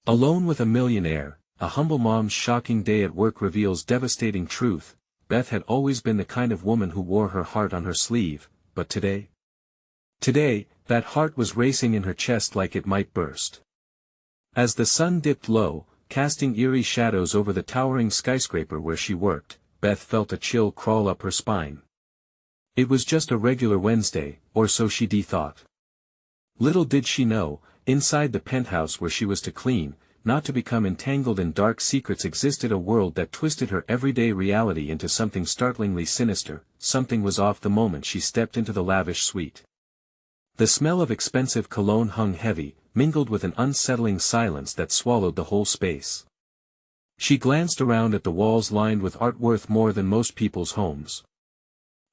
Alone with a millionaire, a humble mom's shocking day at work reveals devastating truth. Beth had always been the kind of woman who wore her heart on her sleeve, but today? Today, that heart was racing in her chest like it might burst. As the sun dipped low, casting eerie shadows over the towering skyscraper where she worked, Beth felt a chill crawl up her spine. It was just a regular Wednesday, or so she thought. Little did she know, inside the penthouse where she was to clean, not to become entangled in dark secrets, existed a world that twisted her everyday reality into something startlingly sinister. Something was off the moment she stepped into the lavish suite. The smell of expensive cologne hung heavy, mingled with an unsettling silence that swallowed the whole space. She glanced around at the walls lined with art worth more than most people's homes.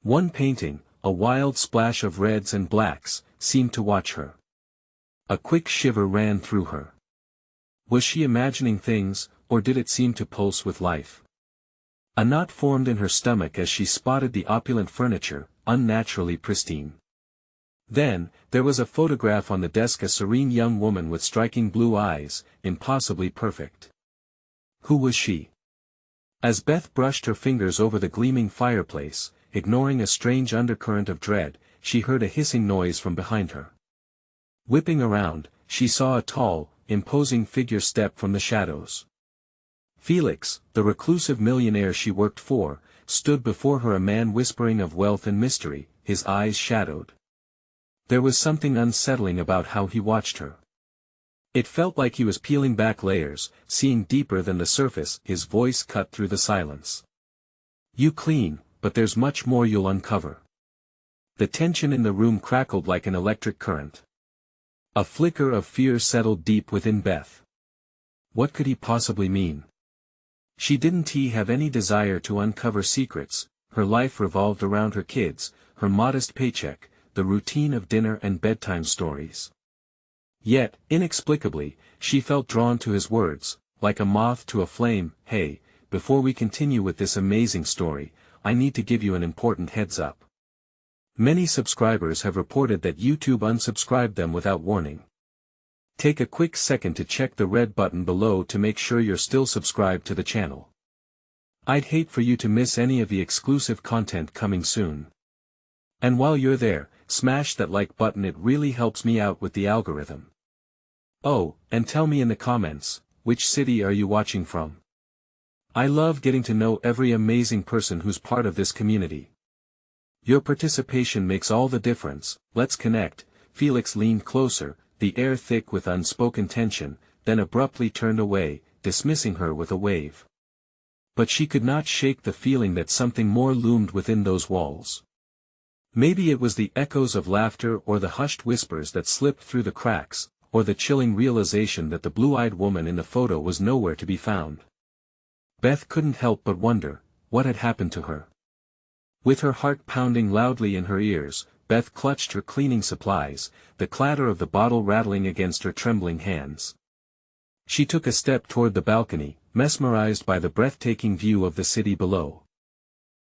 One painting, a wild splash of reds and blacks, seemed to watch her. A quick shiver ran through her. Was she imagining things, or did it seem to pulse with life? A knot formed in her stomach as she spotted the opulent furniture, unnaturally pristine. Then, there was a photograph on the desk, a serene young woman with striking blue eyes, impossibly perfect. Who was she? As Beth brushed her fingers over the gleaming fireplace, ignoring a strange undercurrent of dread, she heard a hissing noise from behind her. Whipping around, she saw a tall, imposing figure step from the shadows. Felix, the reclusive millionaire she worked for, stood before her, a man whispering of wealth and mystery, his eyes shadowed. There was something unsettling about how he watched her. It felt like he was peeling back layers, seeing deeper than the surface. His voice cut through the silence. "You clean, but there's much more you'll uncover." The tension in the room crackled like an electric current. A flicker of fear settled deep within Beth. What could he possibly mean? She didn't have any desire to uncover secrets. Her life revolved around her kids, her modest paycheck, the routine of dinner and bedtime stories. Yet, inexplicably, she felt drawn to his words, like a moth to a flame. "Hey, before we continue with this amazing story, I need to give you an important heads up. Many subscribers have reported that YouTube unsubscribed them without warning. Take a quick second to check the red button below to make sure you're still subscribed to the channel. I'd hate for you to miss any of the exclusive content coming soon. And while you're there, smash that like button, it really helps me out with the algorithm. Oh, and tell me in the comments, which city are you watching from? I love getting to know every amazing person who's part of this community. Your participation makes all the difference. Let's connect." Felix leaned closer, the air thick with unspoken tension, then abruptly turned away, dismissing her with a wave. But she could not shake the feeling that something more loomed within those walls. Maybe it was the echoes of laughter, or the hushed whispers that slipped through the cracks, or the chilling realization that the blue-eyed woman in the photo was nowhere to be found. Beth couldn't help but wonder, what had happened to her? With her heart pounding loudly in her ears, Beth clutched her cleaning supplies, the clatter of the bottle rattling against her trembling hands. She took a step toward the balcony, mesmerized by the breathtaking view of the city below.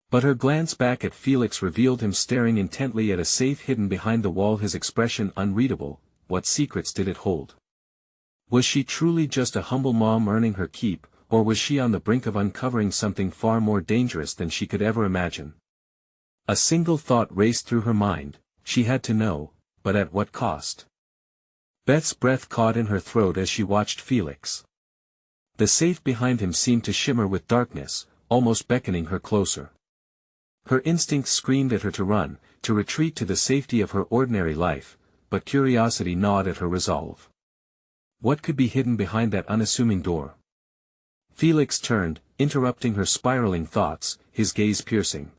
But her glance back at Felix revealed him staring intently at a safe hidden behind the wall, his expression unreadable. What secrets did it hold? Was she truly just a humble mom earning her keep, or was she on the brink of uncovering something far more dangerous than she could ever imagine? A single thought raced through her mind: she had to know, but at what cost? Beth's breath caught in her throat as she watched Felix. The safe behind him seemed to shimmer with darkness, almost beckoning her closer. Her instincts screamed at her to run, to retreat to the safety of her ordinary life, but curiosity gnawed at her resolve. What could be hidden behind that unassuming door? Felix turned, interrupting her spiraling thoughts, his gaze piercing.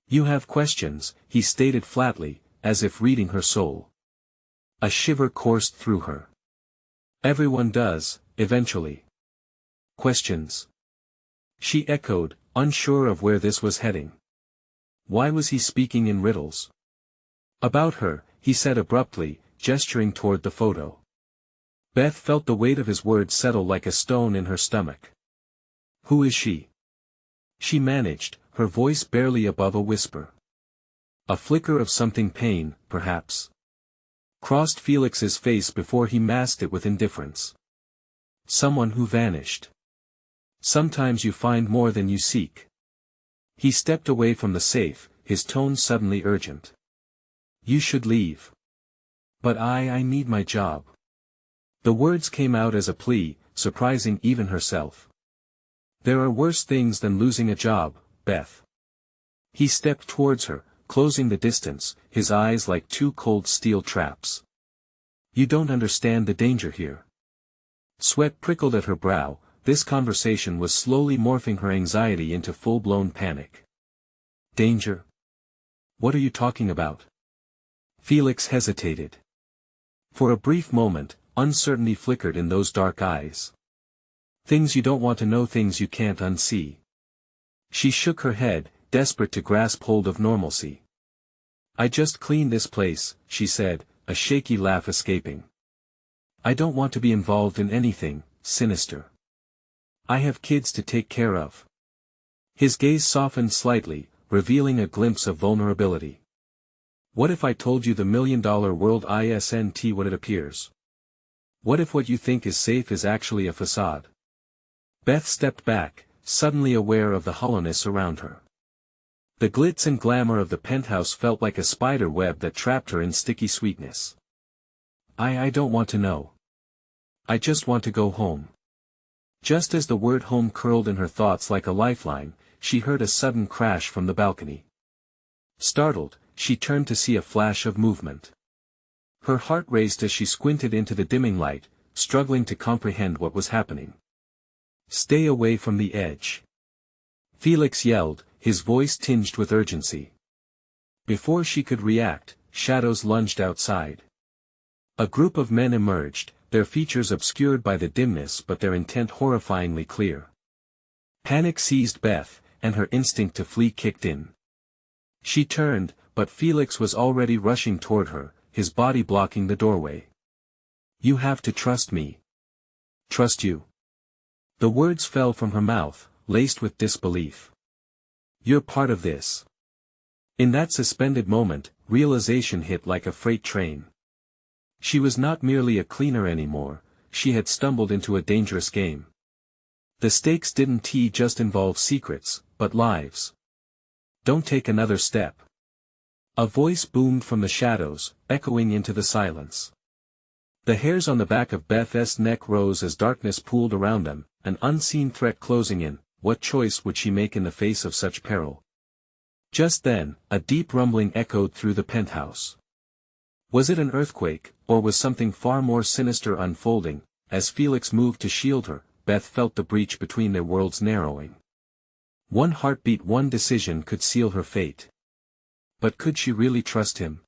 "You have questions," he stated flatly, as if reading her soul. A shiver coursed through her. "Everyone does, eventually." "Questions?" she echoed, unsure of where this was heading. Why was he speaking in riddles? "About her," he said abruptly, gesturing toward the photo. Beth felt the weight of his words settle like a stone in her stomach. "Who is she?" she managed, her voice barely above a whisper. A flicker of something, pain, perhaps, crossed Felix's face before he masked it with indifference. someone who vanished. Sometimes you find more than you seek. He stepped away from the safe, his tone suddenly urgent. You should leave. But I need my job. The words came out as a plea, surprising even herself. There are worse things than losing a job, Beth. He stepped towards her, closing the distance, his eyes like two cold steel traps. You don't understand the danger here. Sweat prickled at her brow. This conversation was slowly morphing her anxiety into full-blown panic. Danger? What are you talking about? Felix hesitated. For a brief moment, uncertainty flickered in those dark eyes. Things you don't want to know, things you can't unsee. She shook her head, desperate to grasp hold of normalcy. I just cleaned this place, she said, a shaky laugh escaping. I don't want to be involved in anything sinister. I have kids to take care of. His gaze softened slightly, revealing a glimpse of vulnerability. What if I told you the million-dollar world isn't what it appears? What if what you think is safe is actually a facade? Beth stepped back, suddenly aware of the hollowness around her. The glitz and glamour of the penthouse felt like a spider web that trapped her in sticky sweetness. I don't want to know. I just want to go home. Just as the word home curled in her thoughts like a lifeline, she heard a sudden crash from the balcony. Startled, she turned to see a flash of movement. Her heart raced as she squinted into the dimming light, struggling to comprehend what was happening. Stay away from the edge. Felix yelled, his voice tinged with urgency. Before she could react, shadows lunged outside. A group of men emerged, their features obscured by the dimness but their intent horrifyingly clear. Panic seized Beth, and her instinct to flee kicked in. She turned, but Felix was already rushing toward her, his body blocking the doorway. You have to trust me. Trust you? The words fell from her mouth, laced with disbelief. You're part of this. In that suspended moment, realization hit like a freight train. She was not merely a cleaner anymore, she had stumbled into a dangerous game. The stakes didn't just involve secrets, but lives. Don't take another step. A voice boomed from the shadows, echoing into the silence. The hairs on the back of Beth's neck rose as darkness pooled around them, an unseen threat closing in. What choice would she make in the face of such peril? Just then, a deep rumbling echoed through the penthouse. Was it an earthquake, or was something far more sinister unfolding? As Felix moved to shield her, Beth felt the breach between their worlds narrowing. One heartbeat, one decision could seal her fate. But could she really trust him?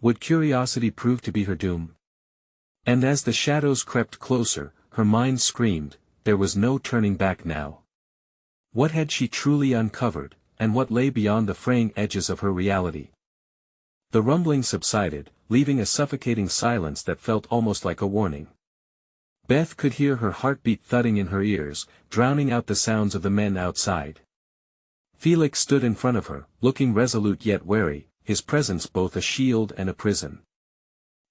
Would curiosity prove to be her doom? And as the shadows crept closer, her mind screamed, there was no turning back now. What had she truly uncovered, and what lay beyond the fraying edges of her reality? The rumbling subsided, leaving a suffocating silence that felt almost like a warning. Beth could hear her heartbeat thudding in her ears, drowning out the sounds of the men outside. Felix stood in front of her, looking resolute yet wary, his presence both a shield and a prison.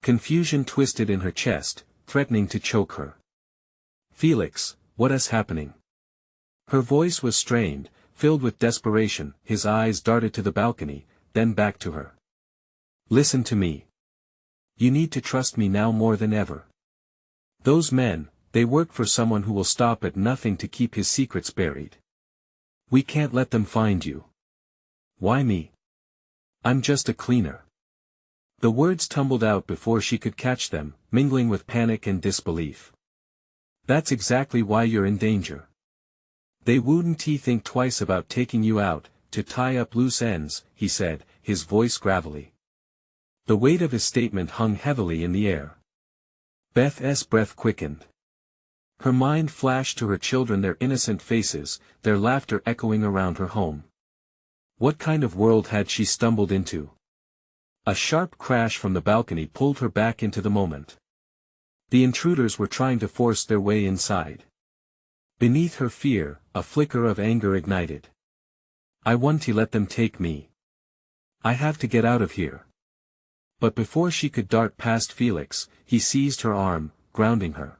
Confusion twisted in her chest, threatening to choke her. Felix, what is happening? Her voice was strained, filled with desperation. His eyes darted to the balcony, then back to her. Listen to me. You need to trust me now more than ever. Those men, they work for someone who will stop at nothing to keep his secrets buried. We can't let them find you. Why me? I'm just a cleaner. The words tumbled out before she could catch them, mingling with panic and disbelief. That's exactly why you're in danger. They wouldn't think twice about taking you out, to tie up loose ends, he said, his voice gravelly. The weight of his statement hung heavily in the air. Beth's breath quickened. Her mind flashed to her children, their innocent faces, their laughter echoing around her home. What kind of world had she stumbled into? A sharp crash from the balcony pulled her back into the moment. The intruders were trying to force their way inside. Beneath her fear, a flicker of anger ignited. I want to let them take me. I have to get out of here. But before she could dart past Felix, he seized her arm, grounding her.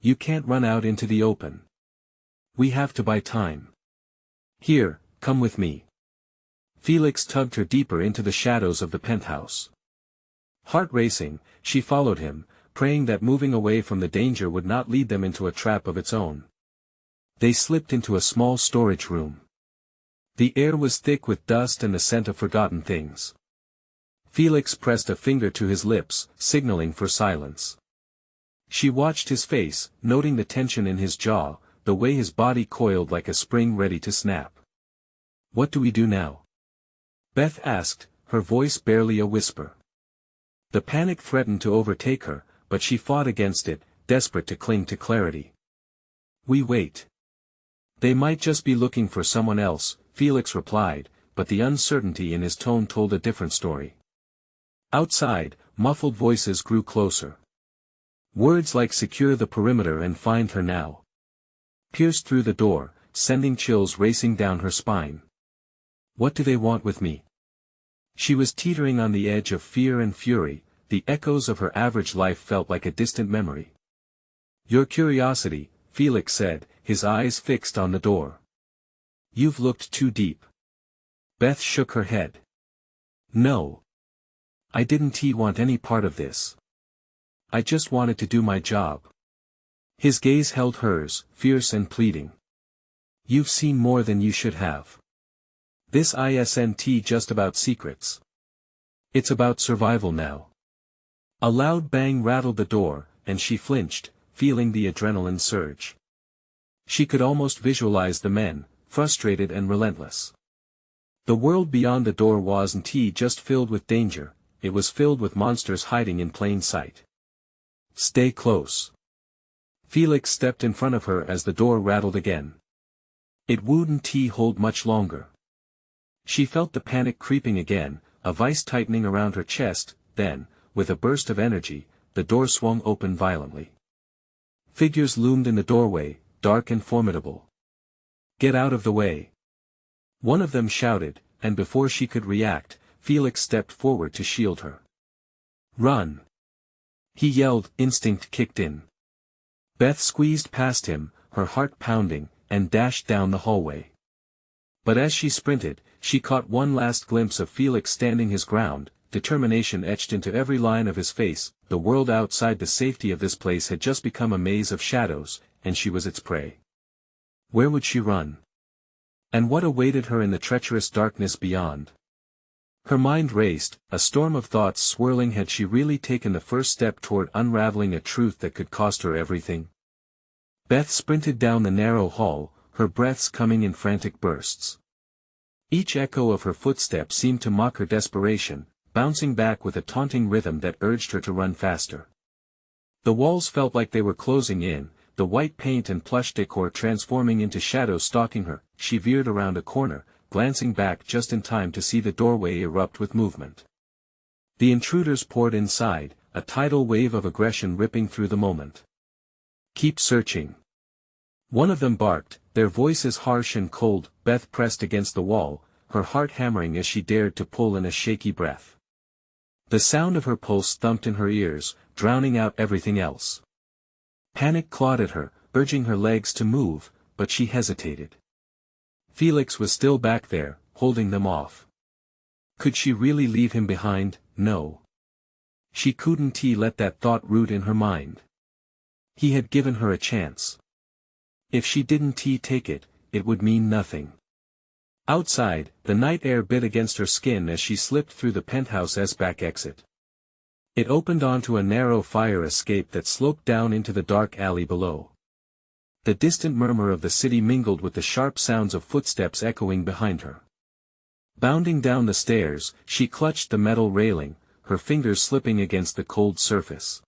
You can't run out into the open. We have to buy time. Here, come with me. Felix tugged her deeper into the shadows of the penthouse. Heart racing, she followed him, praying that moving away from the danger would not lead them into a trap of its own. They slipped into a small storage room. The air was thick with dust and the scent of forgotten things. Felix pressed a finger to his lips, signaling for silence. She watched his face, noting the tension in his jaw, the way his body coiled like a spring ready to snap. What do we do now? Beth asked, her voice barely a whisper. The panic threatened to overtake her, but she fought against it, desperate to cling to clarity. We wait. They might just be looking for someone else, Felix replied, but the uncertainty in his tone told a different story. Outside, muffled voices grew closer. Words like secure the perimeter and find her now pierced through the door, sending chills racing down her spine. What do they want with me? She was teetering on the edge of fear and fury, the echoes of her average life felt like a distant memory. Your curiosity, Felix said, his eyes fixed on the door. You've looked too deep. Beth shook her head. No. I didn't want any part of this. I just wanted to do my job. His gaze held hers, fierce and pleading. You've seen more than you should have. This isn't just about secrets. It's about survival now. A loud bang rattled the door, and she flinched, feeling the adrenaline surge. She could almost visualize the men, frustrated and relentless. The world beyond the door wasn't just filled with danger, it was filled with monsters hiding in plain sight. Stay close. Felix stepped in front of her as the door rattled again. It wouldn't hold much longer. She felt the panic creeping again, a vice tightening around her chest, then, with a burst of energy, the door swung open violently. Figures loomed in the doorway, dark and formidable. Get out of the way. One of them shouted, and before she could react, Felix stepped forward to shield her. Run! He yelled, instinct kicked in. Beth squeezed past him, her heart pounding, and dashed down the hallway. But as she sprinted, she caught one last glimpse of Felix standing his ground, determination etched into every line of his face. The world outside the safety of this place had just become a maze of shadows, and she was its prey. Where would she run? And what awaited her in the treacherous darkness beyond? Her mind raced, a storm of thoughts swirling. Had she really taken the first step toward unraveling a truth that could cost her everything? Beth sprinted down the narrow hall, her breaths coming in frantic bursts. Each echo of her footsteps seemed to mock her desperation, bouncing back with a taunting rhythm that urged her to run faster. The walls felt like they were closing in, the white paint and plush decor transforming into shadows stalking her. She veered around a corner, glancing back just in time to see the doorway erupt with movement. The intruders poured inside, a tidal wave of aggression ripping through the moment. Keep searching. One of them barked, their voices harsh and cold. Beth pressed against the wall, her heart hammering as she dared to pull in a shaky breath. The sound of her pulse thumped in her ears, drowning out everything else. Panic clawed at her, urging her legs to move, but she hesitated. Felix was still back there, holding them off. Could she really leave him behind? No. She couldn't let that thought root in her mind. He had given her a chance. If she didn't take it, it would mean nothing. Outside, the night air bit against her skin as she slipped through the penthouse's back exit. It opened onto a narrow fire escape that sloped down into the dark alley below. The distant murmur of the city mingled with the sharp sounds of footsteps echoing behind her. Bounding down the stairs, she clutched the metal railing, her fingers slipping against the cold surface.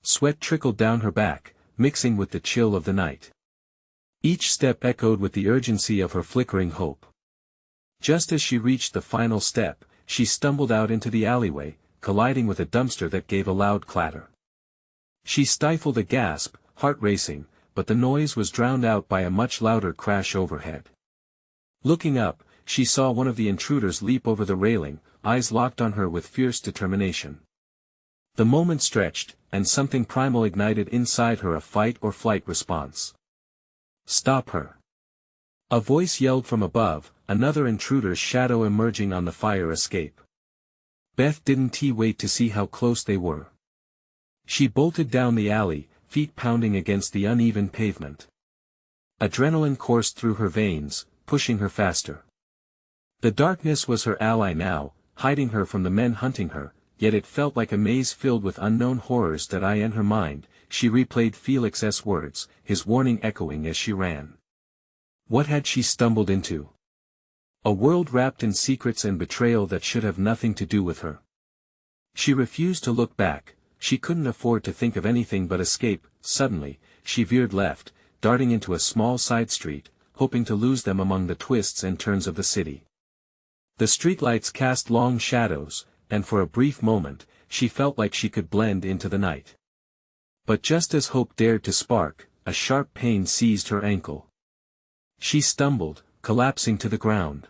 Sweat trickled down her back, mixing with the chill of the night. Each step echoed with the urgency of her flickering hope. Just as she reached the final step, she stumbled out into the alleyway, colliding with a dumpster that gave a loud clatter. She stifled a gasp, heart racing, but the noise was drowned out by a much louder crash overhead. Looking up, she saw one of the intruders leap over the railing, eyes locked on her with fierce determination. The moment stretched, and something primal ignited inside her, a fight or flight response. Stop her! A voice yelled from above, another intruder's shadow emerging on the fire escape. Beth didn't wait to see how close they were. She bolted down the alley, feet pounding against the uneven pavement. Adrenaline coursed through her veins, pushing her faster. The darkness was her ally now, hiding her from the men hunting her, yet it felt like a maze filled with unknown horrors that in her mind. She replayed Felix's words, his warning echoing as she ran. What had she stumbled into? A world wrapped in secrets and betrayal that should have nothing to do with her. She refused to look back. She couldn't afford to think of anything but escape. Suddenly, she veered left, darting into a small side street, hoping to lose them among the twists and turns of the city. The streetlights cast long shadows, and for a brief moment, she felt like she could blend into the night. But just as hope dared to spark, a sharp pain seized her ankle. She stumbled, collapsing to the ground.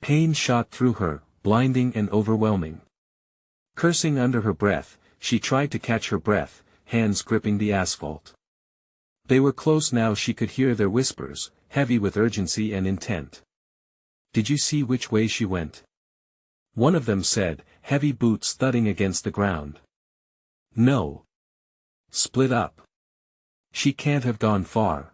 Pain shot through her, blinding and overwhelming. Cursing under her breath, she tried to catch her breath, hands gripping the asphalt. They were close now. She could hear their whispers, heavy with urgency and intent. Did you see which way she went? One of them said, heavy boots thudding against the ground. No. Split up. She can't have gone far.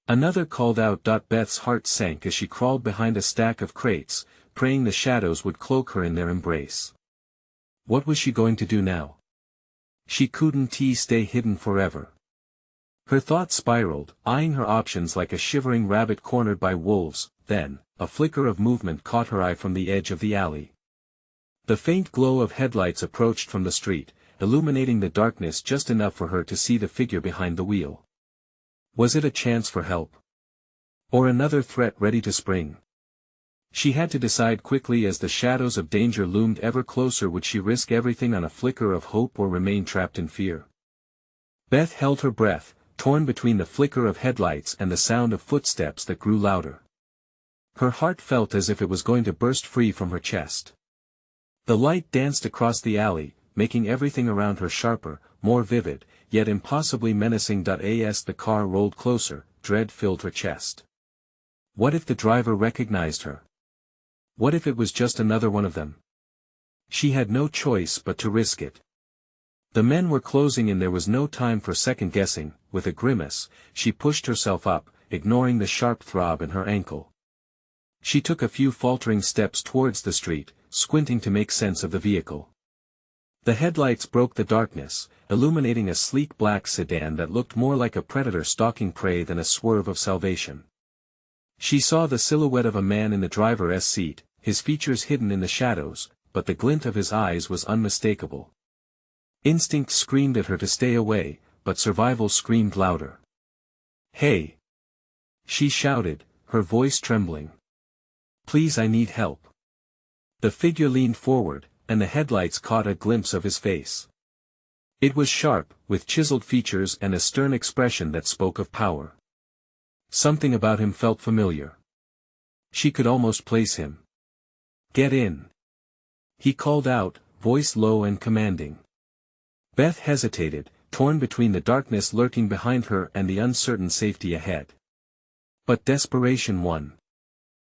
Another called out. Beth's heart sank as she crawled behind a stack of crates, praying the shadows would cloak her in their embrace. What was she going to do now? She couldn't stay hidden forever. Her thoughts spiraled, eyeing her options like a shivering rabbit cornered by wolves. Then, a flicker of movement caught her eye from the edge of the alley. The faint glow of headlights approached from the street, illuminating the darkness just enough for her to see the figure behind the wheel. Was it a chance for help? Or another threat ready to spring? She had to decide quickly as the shadows of danger loomed ever closer. Would she risk everything on a flicker of hope or remain trapped in fear? Beth held her breath, torn between the flicker of headlights and the sound of footsteps that grew louder. Her heart felt as if it was going to burst free from her chest. The light danced across the alley, making everything around her sharper, more vivid, yet impossibly menacing. As the car rolled closer, dread filled her chest. What if the driver recognized her? What if it was just another one of them? She had no choice but to risk it. The men were closing and there was no time for second guessing. With a grimace, she pushed herself up, ignoring the sharp throb in her ankle. She took a few faltering steps towards the street, squinting to make sense of the vehicle. The headlights broke the darkness, illuminating a sleek black sedan that looked more like a predator stalking prey than a swerve of salvation. She saw the silhouette of a man in the driver's seat, his features hidden in the shadows, but the glint of his eyes was unmistakable. Instinct screamed at her to stay away, but survival screamed louder. Hey! She shouted, her voice trembling. Please, I need help. The figure leaned forward, and the headlights caught a glimpse of his face. It was sharp, with chiseled features and a stern expression that spoke of power. Something about him felt familiar. She could almost place him. Get in! He called out, voice low and commanding. Beth hesitated, torn between the darkness lurking behind her and the uncertain safety ahead. But desperation won.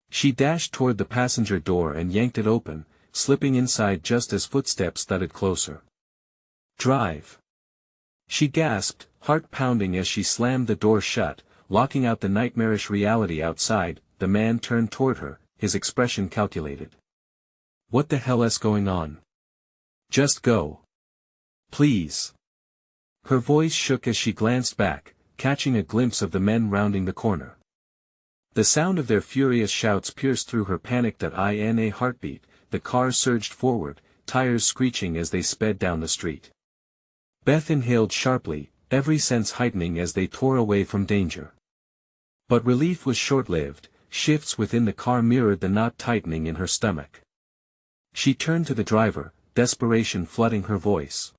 She dashed toward the passenger door and yanked it open, slipping inside just as footsteps thudded closer. Drive! She gasped, heart pounding as she slammed the door shut, locking out the nightmarish reality outside. The man turned toward her, his expression calculated. What the hell is going on? Just go. Please. Her voice shook as she glanced back, catching a glimpse of the men rounding the corner. The sound of their furious shouts pierced through her panicked in a heartbeat. The car surged forward, tires screeching as they sped down the street. Beth inhaled sharply, every sense heightening as they tore away from danger. But relief was short-lived. Shifts within the car mirrored the knot tightening in her stomach. She turned to the driver, desperation flooding her voice.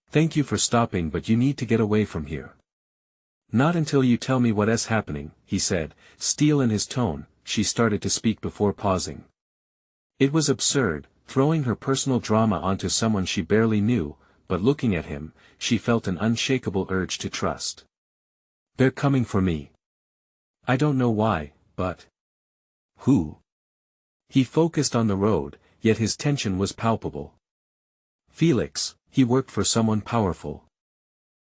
Thank you for stopping, but you need to get away from here. Not until you tell me what is happening, he said, steel in his tone. She started to speak before pausing. It was absurd, throwing her personal drama onto someone she barely knew, but looking at him, she felt an unshakable urge to trust. They're coming for me. I don't know why, but... Who? He focused on the road, yet his tension was palpable. Felix, he worked for someone powerful.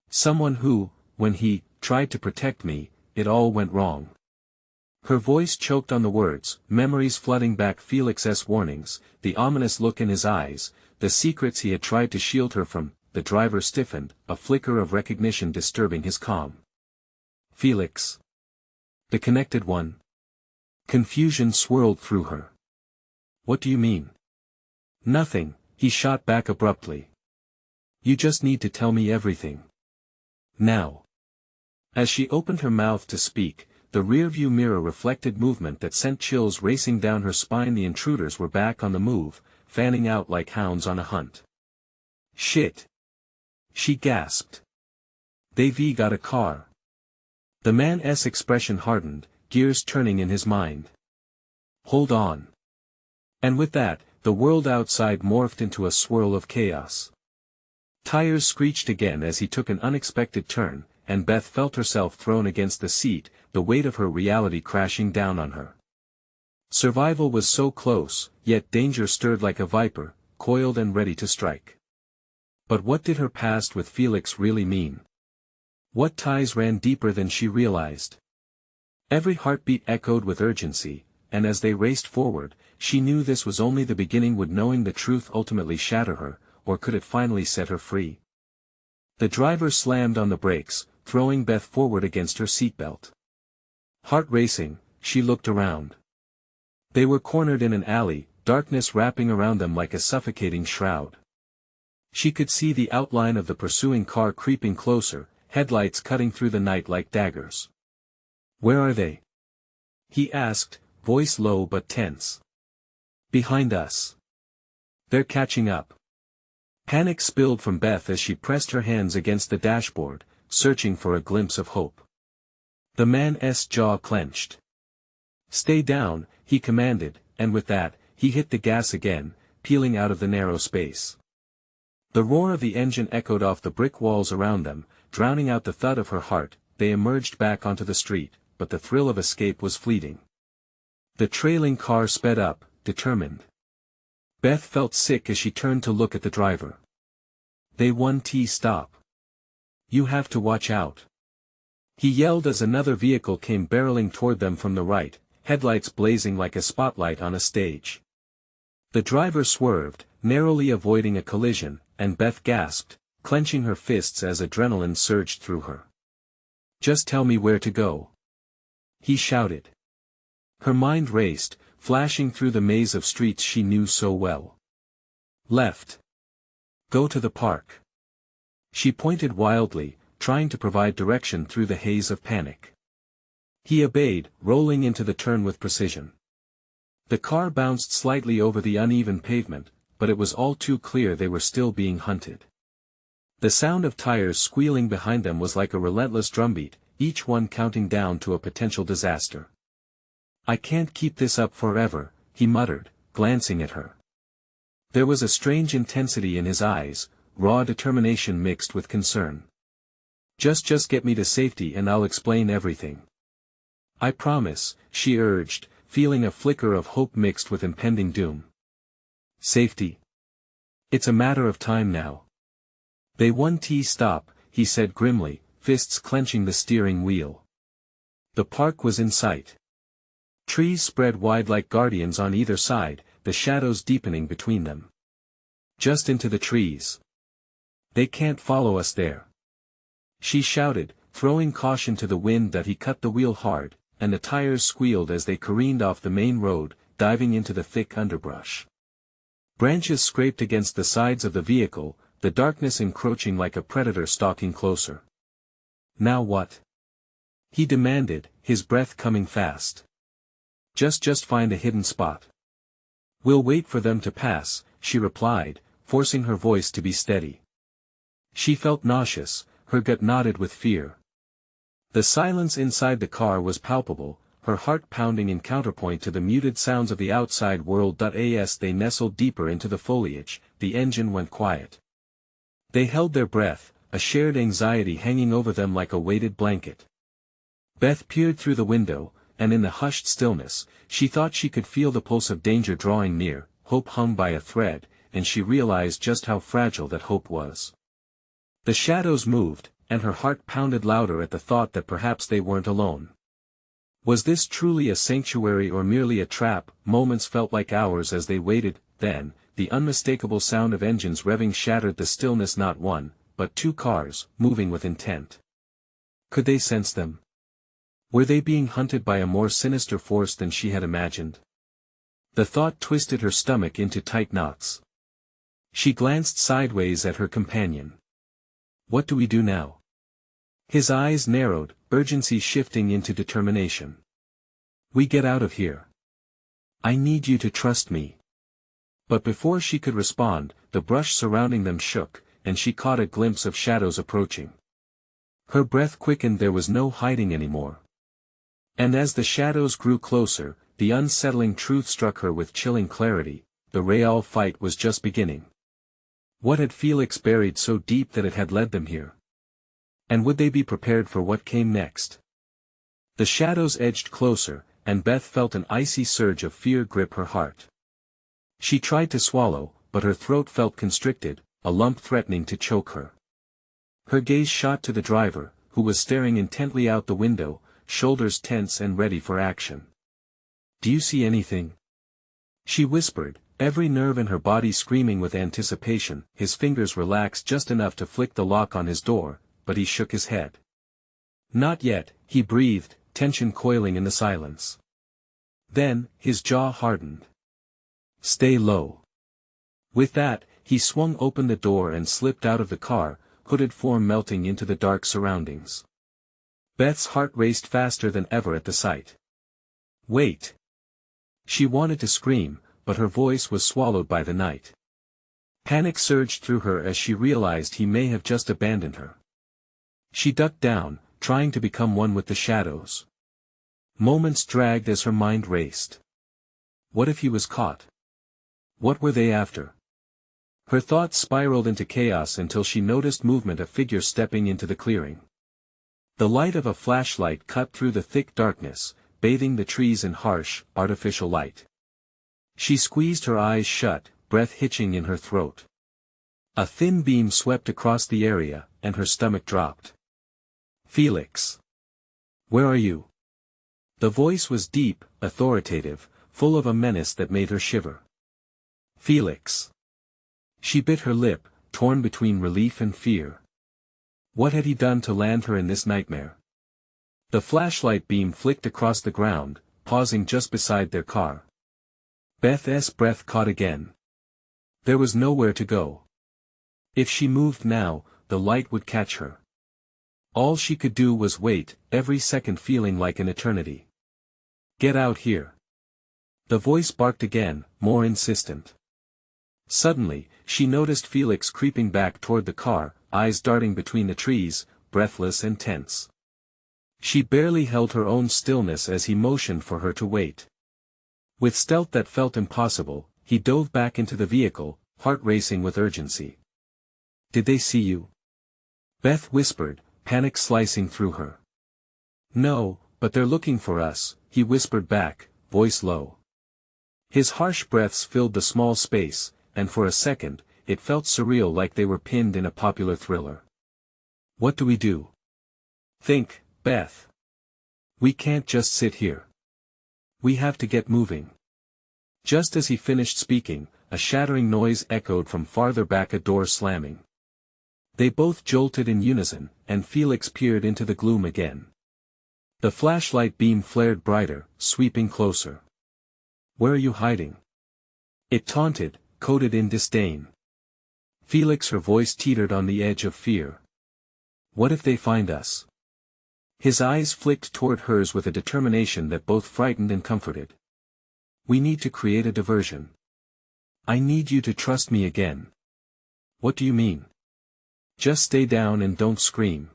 Someone who, when he tried to protect me, it all went wrong. Her voice choked on the words, memories flooding back Felix's warnings, the ominous look in his eyes, the secrets he had tried to shield her from. The driver stiffened, a flicker of recognition disturbing his calm. Felix. The connected one. Confusion swirled through her. What do you mean? Nothing, he shot back abruptly. You just need to tell me everything. Now. As she opened her mouth to speak, the rearview mirror reflected movement that sent chills racing down her spine. The intruders were back on the move, fanning out like hounds on a hunt. Shit. She gasped. They've got a car. The man's expression hardened, gears turning in his mind. Hold on. And with that, the world outside morphed into a swirl of chaos. Tires screeched again as he took an unexpected turn, and Beth felt herself thrown against the seat, the weight of her reality crashing down on her. Survival was so close, yet danger stirred like a viper, coiled and ready to strike. But what did her past with Felix really mean? What ties ran deeper than she realized? Every heartbeat echoed with urgency, and as they raced forward, she knew this was only the beginning. Would knowing the truth ultimately shatter her, or could it finally set her free? The driver slammed on the brakes, throwing Beth forward against her seatbelt. Heart racing, she looked around. They were cornered in an alley, darkness wrapping around them like a suffocating shroud. She could see the outline of the pursuing car creeping closer, headlights cutting through the night like daggers. Where are they? He asked, voice low but tense. Behind us. They're catching up. Panic spilled from Beth as she pressed her hands against the dashboard, searching for a glimpse of hope. The man's jaw clenched. Stay down, he commanded, and with that, he hit the gas again, peeling out of the narrow space. The roar of the engine echoed off the brick walls around them, drowning out the thud of her heart. They emerged back onto the street, but the thrill of escape was fleeting. The trailing car sped up, determined. Beth felt sick as she turned to look at the driver. They won't stop. You have to watch out. He yelled as another vehicle came barreling toward them from the right, headlights blazing like a spotlight on a stage. The driver swerved, narrowly avoiding a collision, and Beth gasped, clenching her fists as adrenaline surged through her. Just tell me where to go. He shouted. Her mind raced, flashing through the maze of streets she knew so well. Left. Go to the park. She pointed wildly, trying to provide direction through the haze of panic. He obeyed, rolling into the turn with precision. The car bounced slightly over the uneven pavement, but it was all too clear they were still being hunted. The sound of tires squealing behind them was like a relentless drumbeat, each one counting down to a potential disaster. I can't keep this up forever, he muttered, glancing at her. There was a strange intensity in his eyes, raw determination mixed with concern. Just get me to safety and I'll explain everything. I promise, she urged, feeling a flicker of hope mixed with impending doom. Safety? It's a matter of time now. They won't stop, he said grimly, fists clenching the steering wheel. The park was in sight. Trees spread wide like guardians on either side, the shadows deepening between them. Just into the trees. They can't follow us there. She shouted, throwing caution to the wind that he cut the wheel hard, and the tires squealed as they careened off the main road, diving into the thick underbrush. Branches scraped against the sides of the vehicle, the darkness encroaching like a predator stalking closer. Now what? He demanded, his breath coming fast. Just find a hidden spot. We'll wait for them to pass, she replied, forcing her voice to be steady. She felt nauseous, her gut knotted with fear. The silence inside the car was palpable, her heart pounding in counterpoint to the muted sounds of the outside world. As they nestled deeper into the foliage, the engine went quiet. They held their breath, a shared anxiety hanging over them like a weighted blanket. Beth peered through the window, and in the hushed stillness, she thought she could feel the pulse of danger drawing near. Hope hung by a thread, and she realized just how fragile that hope was. The shadows moved, and her heart pounded louder at the thought that perhaps they weren't alone. Was this truly a sanctuary or merely a trap? Moments felt like hours as they waited. Then, the unmistakable sound of engines revving shattered the stillness. Not one, but two cars, moving with intent. Could they sense them? Were they being hunted by a more sinister force than she had imagined? The thought twisted her stomach into tight knots. She glanced sideways at her companion. What do we do now? His eyes narrowed, urgency shifting into determination. We get out of here. I need you to trust me. But before she could respond, the brush surrounding them shook, and she caught a glimpse of shadows approaching. Her breath quickened. There was no hiding anymore. And as the shadows grew closer, the unsettling truth struck her with chilling clarity: the real fight was just beginning. What had Felix buried so deep that it had led them here? And would they be prepared for what came next? The shadows edged closer, and Beth felt an icy surge of fear grip her heart. She tried to swallow, but her throat felt constricted, a lump threatening to choke her. Her gaze shot to the driver, who was staring intently out the window, shoulders tense and ready for action. Do you see anything? She whispered, every nerve in her body screaming with anticipation. His fingers relaxed just enough to flick the lock on his door, but he shook his head. Not yet, he breathed, tension coiling in the silence. Then, his jaw hardened. Stay low. With that, he swung open the door and slipped out of the car, hooded form melting into the dark surroundings. Beth's heart raced faster than ever at the sight. Wait. She wanted to scream, but her voice was swallowed by the night. Panic surged through her as she realized he may have just abandoned her. She ducked down, trying to become one with the shadows. Moments dragged as her mind raced. What if he was caught? What were they after? Her thoughts spiraled into chaos until she noticed movement, a figure stepping into the clearing. The light of a flashlight cut through the thick darkness, bathing the trees in harsh, artificial light. She squeezed her eyes shut, breath hitching in her throat. A thin beam swept across the area, and her stomach dropped. Felix. Where are you? The voice was deep, authoritative, full of a menace that made her shiver. Felix. She bit her lip, torn between relief and fear. What had he done to land her in this nightmare? The flashlight beam flicked across the ground, pausing just beside their car. Beth's breath caught again. There was nowhere to go. If she moved now, the light would catch her. All she could do was wait, every second feeling like an eternity. Get out here. The voice barked again, more insistent. Suddenly, she noticed Felix creeping back toward the car, eyes darting between the trees, breathless and tense. She barely held her own stillness as he motioned for her to wait. With stealth that felt impossible, he dove back into the vehicle, heart racing with urgency. Did they see you? Beth whispered, panic slicing through her. No, but they're looking for us, he whispered back, voice low. His harsh breaths filled the small space, and for a second, it felt surreal, like they were pinned in a popular thriller. What do we do? Think, Beth. We can't just sit here. We have to get moving. Just as he finished speaking, a shattering noise echoed from farther back, a door slamming. They both jolted in unison, and Felix peered into the gloom again. The flashlight beam flared brighter, sweeping closer. Where are you hiding? It taunted, coated in disdain. Felix, her voice teetered on the edge of fear. What if they find us? His eyes flicked toward hers with a determination that both frightened and comforted. We need to create a diversion. I need you to trust me again. What do you mean? Just stay down and don't scream.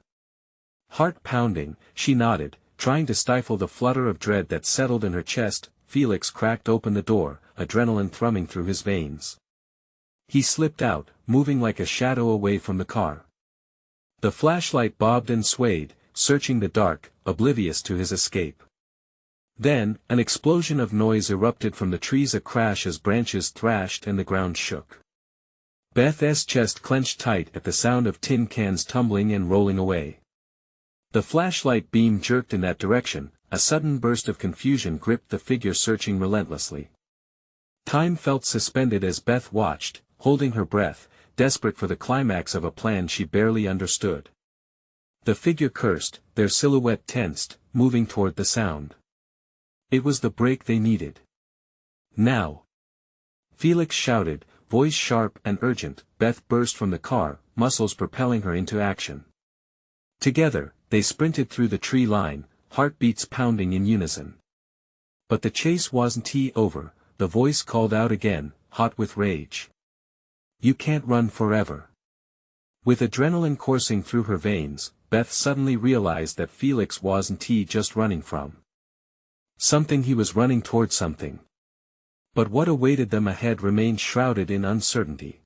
Heart pounding, she nodded, Trying to stifle the flutter of dread that settled in her chest, Felix cracked open the door, adrenaline thrumming through his veins. He slipped out, moving like a shadow away from the car. The flashlight bobbed and swayed, searching the dark, oblivious to his escape. Then, an explosion of noise erupted from the trees, a crash as branches thrashed and the ground shook. Beth's chest clenched tight at the sound of tin cans tumbling and rolling away. The flashlight beam jerked in that direction, a sudden burst of confusion gripped the figure searching relentlessly. Time felt suspended as Beth watched, holding her breath, desperate for the climax of a plan she barely understood. The figure cursed, their silhouette tensed, moving toward the sound. It was the break they needed. Now! Felix shouted, voice sharp and urgent. Beth burst from the car, muscles propelling her into action. Together, they sprinted through the tree line, heartbeats pounding in unison. But the chase wasn't over, the voice called out again, hot with rage. You can't run forever. With adrenaline coursing through her veins, Beth suddenly realized that Felix wasn't just running from something, he was running toward something. But what awaited them ahead remained shrouded in uncertainty.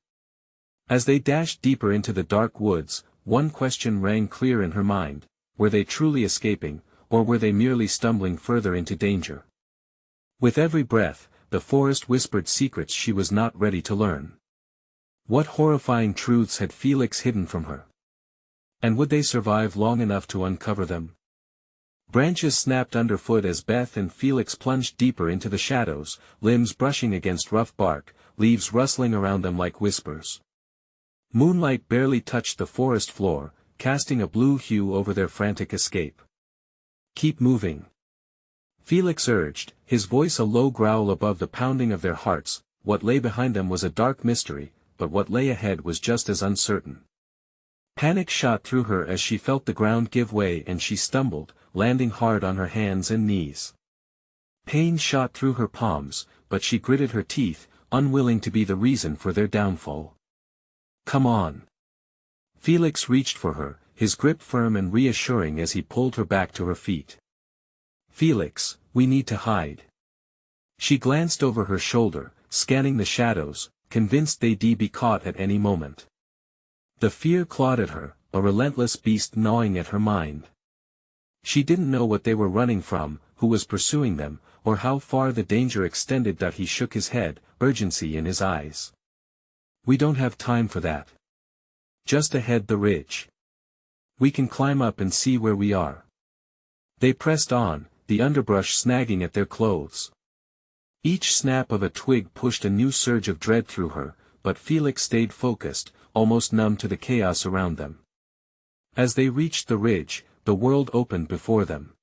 As they dashed deeper into the dark woods, one question rang clear in her mind: were they truly escaping, or were they merely stumbling further into danger? With every breath, the forest whispered secrets she was not ready to learn. What horrifying truths had Felix hidden from her? And would they survive long enough to uncover them? Branches snapped underfoot as Beth and Felix plunged deeper into the shadows, limbs brushing against rough bark, leaves rustling around them like whispers. Moonlight barely touched the forest floor, casting a blue hue over their frantic escape. Keep moving. Felix urged, his voice a low growl above the pounding of their hearts. What lay behind them was a dark mystery, but what lay ahead was just as uncertain. Panic shot through her as she felt the ground give way and she stumbled, landing hard on her hands and knees. Pain shot through her palms, but she gritted her teeth, unwilling to be the reason for their downfall. Come on. Felix reached for her, his grip firm and reassuring as he pulled her back to her feet. Felix, we need to hide. She glanced over her shoulder, scanning the shadows, convinced they'd be caught at any moment. The fear clawed at her, a relentless beast gnawing at her mind. She didn't know what they were running from, who was pursuing them, or how far the danger extended. That he shook his head, urgency in his eyes. We don't have time for that. Just ahead the ridge. We can climb up and see where we are. They pressed on, the underbrush snagging at their clothes. Each snap of a twig pushed a new surge of dread through her, but Felix stayed focused, almost numb to the chaos around them. As they reached the ridge, the world opened before them.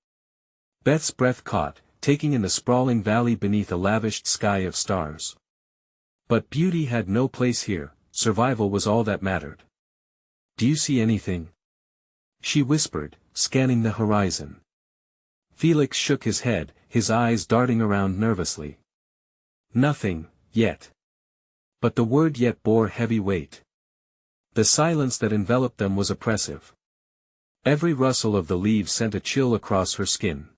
Beth's breath caught, taking in the sprawling valley beneath a lavished sky of stars. But beauty had no place here, survival was all that mattered. Do you see anything? She whispered, scanning the horizon. Felix shook his head, his eyes darting around nervously. Nothing, yet. But the word yet bore heavy weight. The silence that enveloped them was oppressive. Every rustle of the leaves sent a chill across her skin.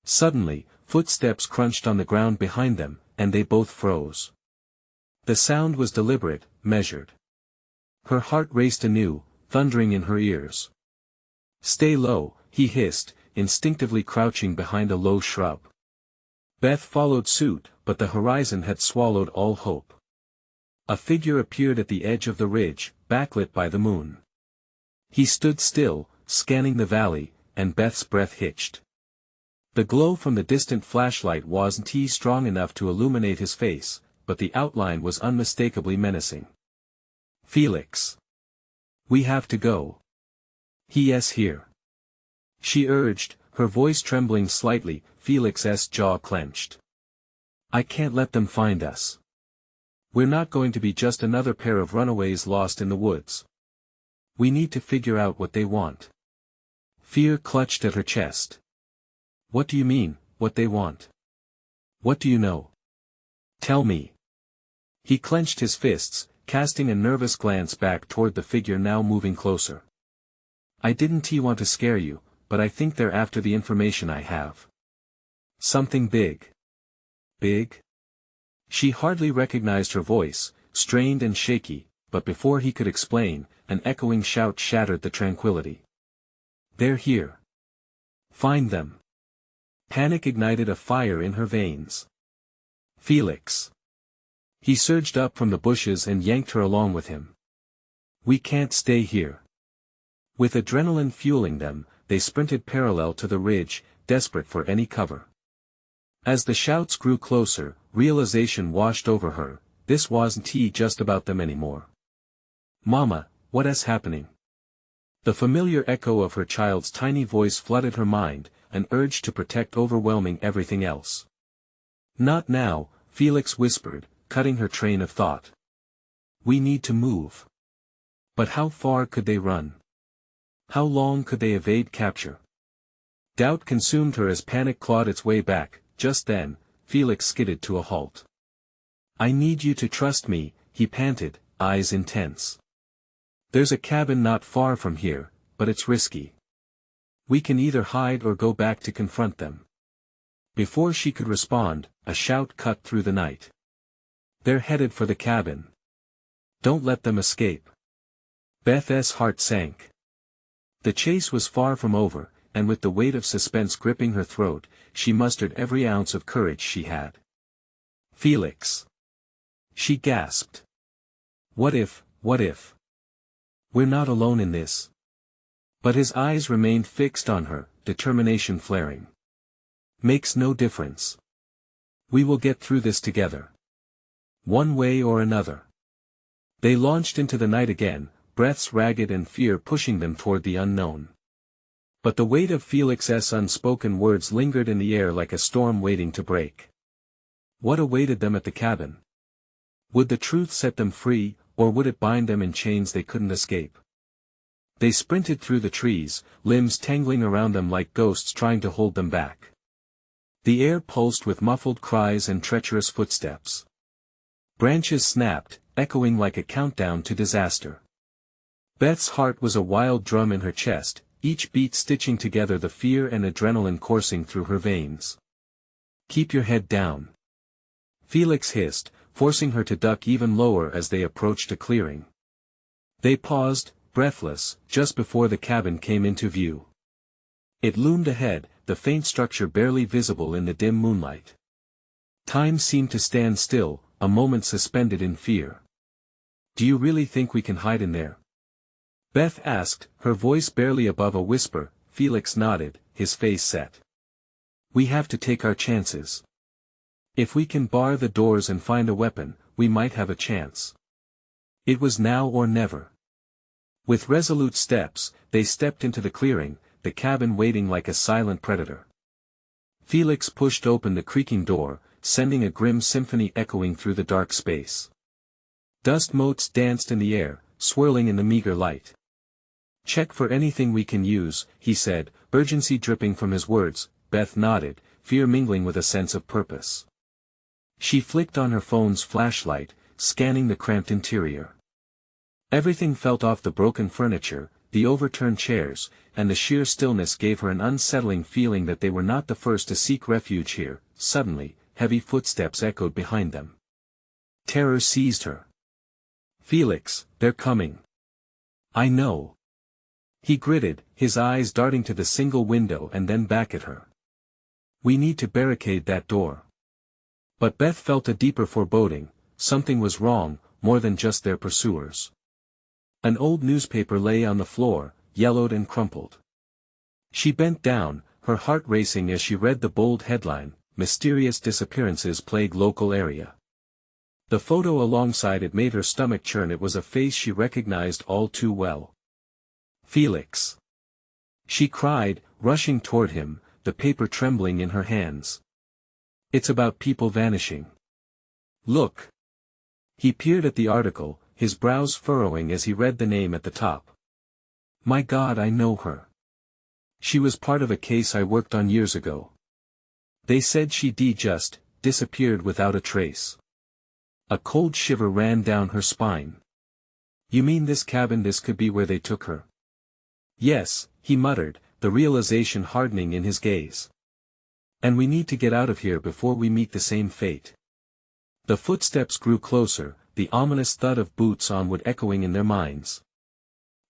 Suddenly, footsteps crunched on the ground behind them, and they both froze. The sound was deliberate, measured. Her heart raced anew, thundering in her ears. Stay low, he hissed, instinctively crouching behind a low shrub. Beth followed suit, but the horizon had swallowed all hope. A figure appeared at the edge of the ridge, backlit by the moon. He stood still, scanning the valley, and Beth's breath hitched. The glow from the distant flashlight wasn't strong enough to illuminate his face, but the outline was unmistakably menacing. Felix. We have to go. He's here. She urged, her voice trembling slightly. Felix's jaw clenched. I can't let them find us. We're not going to be just another pair of runaways lost in the woods. We need to figure out what they want. Fear clutched at her chest. What do you mean, what they want? What do you know? Tell me. He clenched his fists, casting a nervous glance back toward the figure now moving closer. I didn't want to scare you, but I think they're after the information I have. Something big. Big? She hardly recognized her voice, strained and shaky, but before he could explain, an echoing shout shattered the tranquility. They're here. Find them. Panic ignited a fire in her veins. Felix. He surged up from the bushes and yanked her along with him. We can't stay here. With adrenaline fueling them, they sprinted parallel to the ridge, desperate for any cover. As the shouts grew closer, realization washed over her, this wasn't just about them anymore. Mama, what is happening? The familiar echo of her child's tiny voice flooded her mind, an urge to protect overwhelming everything else. Not now, Felix whispered, cutting her train of thought. We need to move. But how far could they run? How long could they evade capture? Doubt consumed her as panic clawed its way back. Just then, Felix skidded to a halt. I need you to trust me, he panted, eyes intense. There's a cabin not far from here, but it's risky. We can either hide or go back to confront them. Before she could respond, a shout cut through the night. They're headed for the cabin. Don't let them escape. Beth's heart sank. The chase was far from over, and with the weight of suspense gripping her throat, she mustered every ounce of courage she had. Felix. She gasped. What if? We're not alone in this. But his eyes remained fixed on her, determination flaring. Makes no difference. We will get through this together. One way or another. They launched into the night again, breaths ragged and fear pushing them toward the unknown. But the weight of Felix's unspoken words lingered in the air like a storm waiting to break. What awaited them at the cabin? Would the truth set them free, or would it bind them in chains they couldn't escape? They sprinted through the trees, limbs tangling around them like ghosts trying to hold them back. The air pulsed with muffled cries and treacherous footsteps. Branches snapped, echoing like a countdown to disaster. Beth's heart was a wild drum in her chest, each beat stitching together the fear and adrenaline coursing through her veins. Keep your head down. Felix hissed, forcing her to duck even lower as they approached a clearing. They paused, breathless, just before the cabin came into view. It loomed ahead, the faint structure barely visible in the dim moonlight. Time seemed to stand still, a moment suspended in fear. Do you really think we can hide in there? Beth asked, her voice barely above a whisper. Felix nodded, his face set. We have to take our chances. If we can bar the doors and find a weapon, we might have a chance. It was now or never. With resolute steps, they stepped into the clearing, the cabin waiting like a silent predator. Felix pushed open the creaking door, sending a grim symphony echoing through the dark space. Dust motes danced in the air, swirling in the meager light. Check for anything we can use, he said, urgency dripping from his words. Beth nodded, fear mingling with a sense of purpose. She flicked on her phone's flashlight, scanning the cramped interior. Everything felt off: the broken furniture, the overturned chairs, and the sheer stillness gave her an unsettling feeling that they were not the first to seek refuge here. Suddenly, heavy footsteps echoed behind them. Terror seized her. Felix, they're coming. I know. He gritted, his eyes darting to the single window and then back at her. We need to barricade that door. But Beth felt a deeper foreboding. Something was wrong, more than just their pursuers. An old newspaper lay on the floor, yellowed and crumpled. She bent down, her heart racing as she read the bold headline, Mysterious Disappearances Plague Local Area. The photo alongside it made her stomach churn. It was a face she recognized all too well. Felix. She cried, rushing toward him, the paper trembling in her hands. It's about people vanishing. Look. He peered at the article, his brows furrowing as he read the name at the top. My God, I know her. She was part of a case I worked on years ago. They said she just disappeared without a trace. A cold shiver ran down her spine. You mean this cabin? This could be where they took her. Yes, he muttered, the realization hardening in his gaze. And we need to get out of here before we meet the same fate. The footsteps grew closer, the ominous thud of boots on wood echoing in their minds.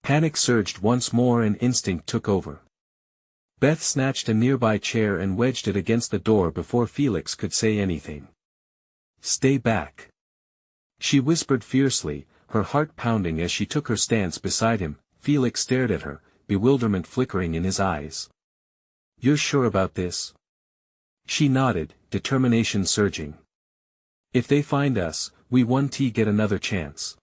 Panic surged once more and instinct took over. Beth snatched a nearby chair and wedged it against the door before Felix could say anything. "Stay back," she whispered fiercely, her heart pounding as she took her stance beside him. Felix stared at her, bewilderment flickering in his eyes. "You're sure about this?" She nodded, determination surging. "If they find us, we won't get another chance."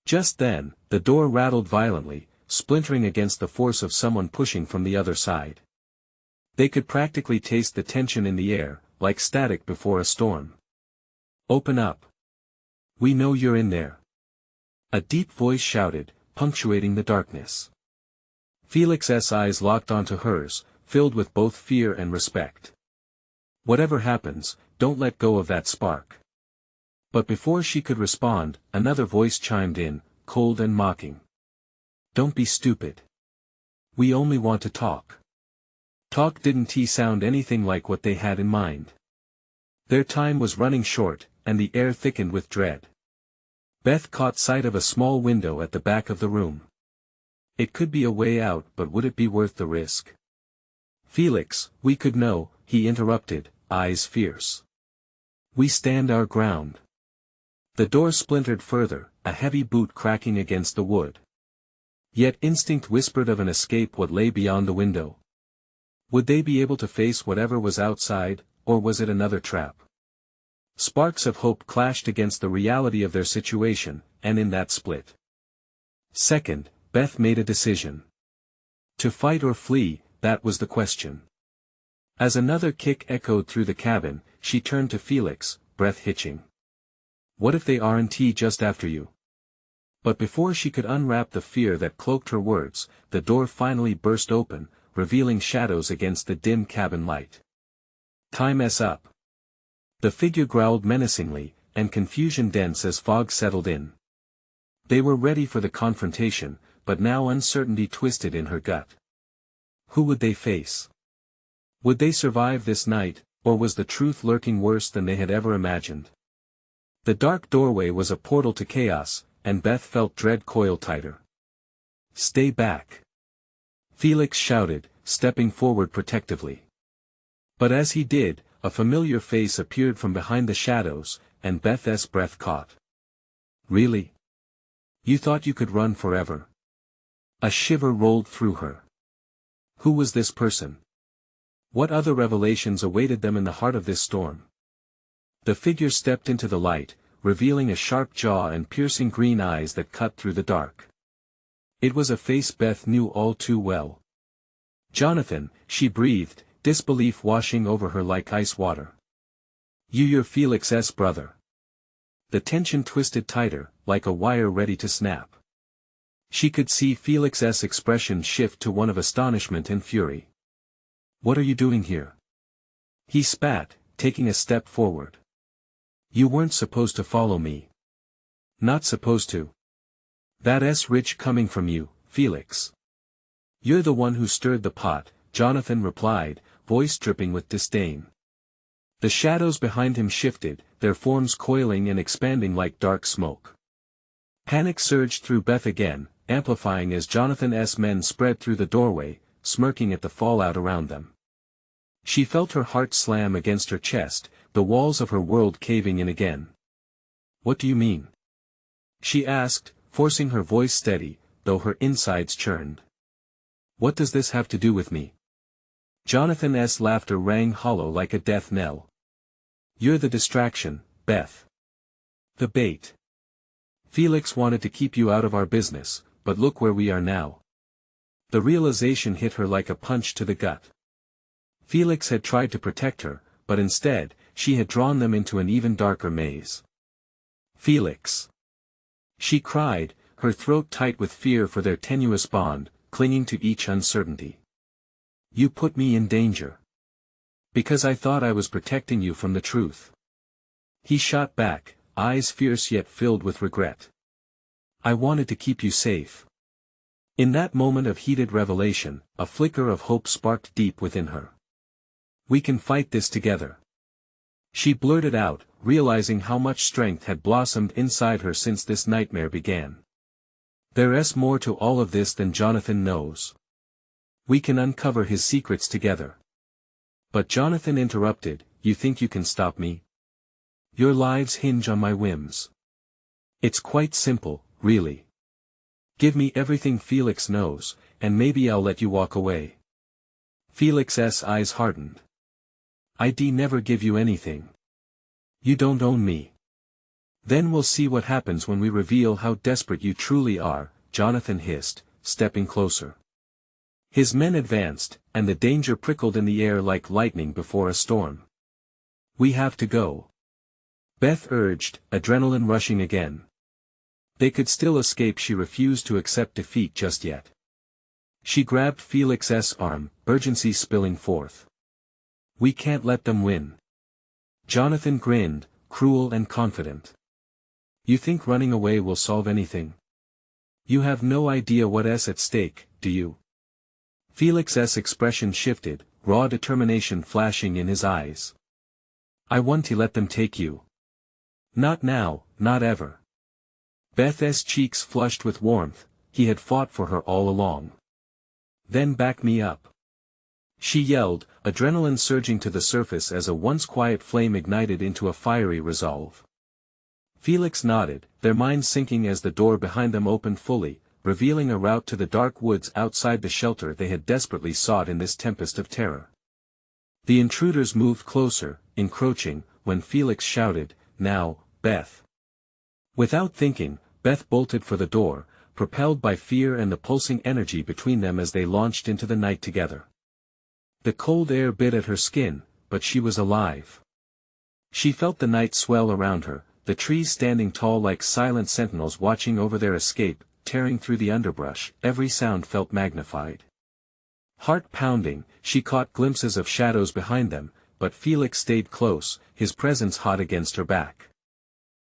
Just then, the door rattled violently, splintering against the force of someone pushing from the other side. They could practically taste the tension in the air, like static before a storm. "Open up. We know you're in there," a deep voice shouted, punctuating the darkness. Felix's eyes locked onto hers, filled with both fear and respect. "Whatever happens, don't let go of that spark." But before she could respond, another voice chimed in, cold and mocking. "Don't be stupid. We only want to talk." Talk didn't sound anything like what they had in mind. Their time was running short, and the air thickened with dread. Beth caught sight of a small window at the back of the room. It could be a way out, but would it be worth the risk? "Felix, we could know," he interrupted, eyes fierce. "We stand our ground." The door splintered further, a heavy boot cracking against the wood. Yet instinct whispered of an escape what lay beyond the window. Would they be able to face whatever was outside, or was it another trap? Sparks of hope clashed against the reality of their situation, and in that split second, Beth made a decision. To fight or flee, that was the question. As another kick echoed through the cabin, she turned to Felix, breath hitching. "What if they aren't just after you?" But before she could unwrap the fear that cloaked her words, the door finally burst open, revealing shadows against the dim cabin light. "Time's up." The figure growled menacingly, and confusion dense as fog settled in. They were ready for the confrontation, but now uncertainty twisted in her gut. Who would they face? Would they survive this night, or was the truth lurking worse than they had ever imagined? The dark doorway was a portal to chaos, and Beth felt dread coil tighter. "Stay back," Felix shouted, stepping forward protectively. But as he did, a familiar face appeared from behind the shadows, and Beth's breath caught. "Really? You thought you could run forever?" A shiver rolled through her. Who was this person? What other revelations awaited them in the heart of this storm? The figure stepped into the light, revealing a sharp jaw and piercing green eyes that cut through the dark. It was a face Beth knew all too well. "Jonathan," she breathed, disbelief washing over her like ice water. "You're Felix's brother." The tension twisted tighter, like a wire ready to snap. She could see Felix's expression shift to one of astonishment and fury. "What are you doing here?" He spat, taking a step forward. "You weren't supposed to follow me." "Not supposed to. That's rich coming from you, Felix." "You're the one who stirred the pot," Jonathan replied, voice dripping with disdain. The shadows behind him shifted, their forms coiling and expanding like dark smoke. Panic surged through Beth again, amplifying as Jonathan's men spread through the doorway, smirking at the fallout around them. She felt her heart slam against her chest, the walls of her world caving in again. "What do you mean?" she asked, forcing her voice steady, though her insides churned. "What does this have to do with me?" Jonathan's laughter rang hollow like a death knell. "You're the distraction, Beth. The bait. Felix wanted to keep you out of our business, but look where we are now." The realization hit her like a punch to the gut. Felix had tried to protect her, but instead, she had drawn them into an even darker maze. "Felix!" she cried, her throat tight with fear for their tenuous bond, clinging to each uncertainty. "You put me in danger. Because I thought I was protecting you from the truth." He shot back, eyes fierce yet filled with regret. "I wanted to keep you safe. In that moment of heated revelation, a flicker of hope sparked deep within her. "We can fight this together," she blurted out, realizing how much strength had blossomed inside her since this nightmare began. "There's more to all of this than Jonathan knows. We can uncover his secrets together." But Jonathan interrupted, "You think you can stop me? Your lives hinge on my whims. It's quite simple, really. Give me everything Felix knows, and maybe I'll let you walk away." Felix's eyes hardened. "I'd never give you anything. You don't own me." "Then we'll see what happens when we reveal how desperate you truly are," Jonathan hissed, stepping closer. His men advanced, and the danger prickled in the air like lightning before a storm. "We have to go," Beth urged, adrenaline rushing again. They could still escape. She refused to accept defeat just yet. She grabbed Felix's arm, urgency spilling forth. "We can't let them win." Jonathan grinned, cruel and confident. "You think running away will solve anything? You have no idea what's at stake, do you?" Felix's expression shifted, raw determination flashing in his eyes. "I want to let them take you. Not now, not ever." Beth's cheeks flushed with warmth. He had fought for her all along. "Then back me up," she yelled, adrenaline surging to the surface as a once quiet flame ignited into a fiery resolve. Felix nodded, their minds sinking as the door behind them opened fully, revealing a route to the dark woods outside the shelter they had desperately sought in this tempest of terror. The intruders moved closer, encroaching, when Felix shouted, "Now, Beth." Without thinking, Beth bolted for the door, propelled by fear and the pulsing energy between them as they launched into the night together. The cold air bit at her skin, but she was alive. She felt the night swell around her, the trees standing tall like silent sentinels watching over their escape, tearing through the underbrush. Every sound felt magnified. Heart pounding, she caught glimpses of shadows behind them, but Felix stayed close, his presence hot against her back.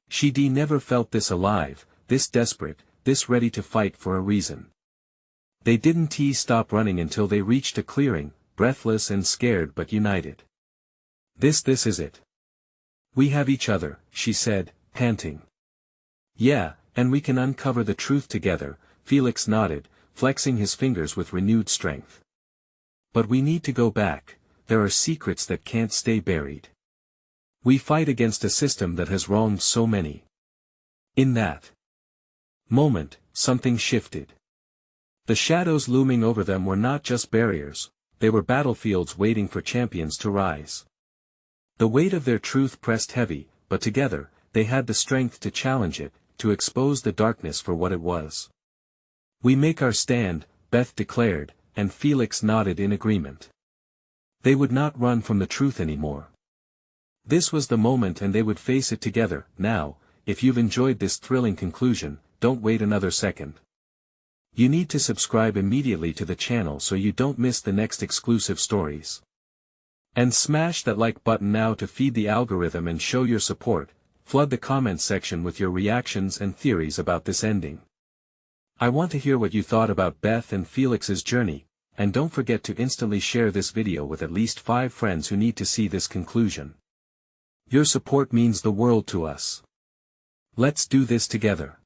She never felt this alive, this desperate, this ready to fight for a reason. They didn't stop running until they reached a clearing, breathless and scared but united. This is it. We have each other," she said, panting. "Yeah, and we can uncover the truth together," Felix nodded, flexing his fingers with renewed strength. "But we need to go back. There are secrets that can't stay buried. We fight against a system that has wronged so many." In that moment, something shifted. The shadows looming over them were not just barriers, they were battlefields waiting for champions to rise. The weight of their truth pressed heavy, but together, they had the strength to challenge it, to expose the darkness for what it was. "We make our stand," Beth declared, and Felix nodded in agreement. They would not run from the truth anymore. This was the moment and they would face it together. Now, if you've enjoyed this thrilling conclusion, don't wait another second. You need to subscribe immediately to the channel so you don't miss the next exclusive stories. And smash that like button now to feed the algorithm and show your support. Flood the comments section with your reactions and theories about this ending. I want to hear what you thought about Beth and Felix's journey, and don't forget to instantly share this video with at least 5 friends who need to see this conclusion. Your support means the world to us. Let's do this together.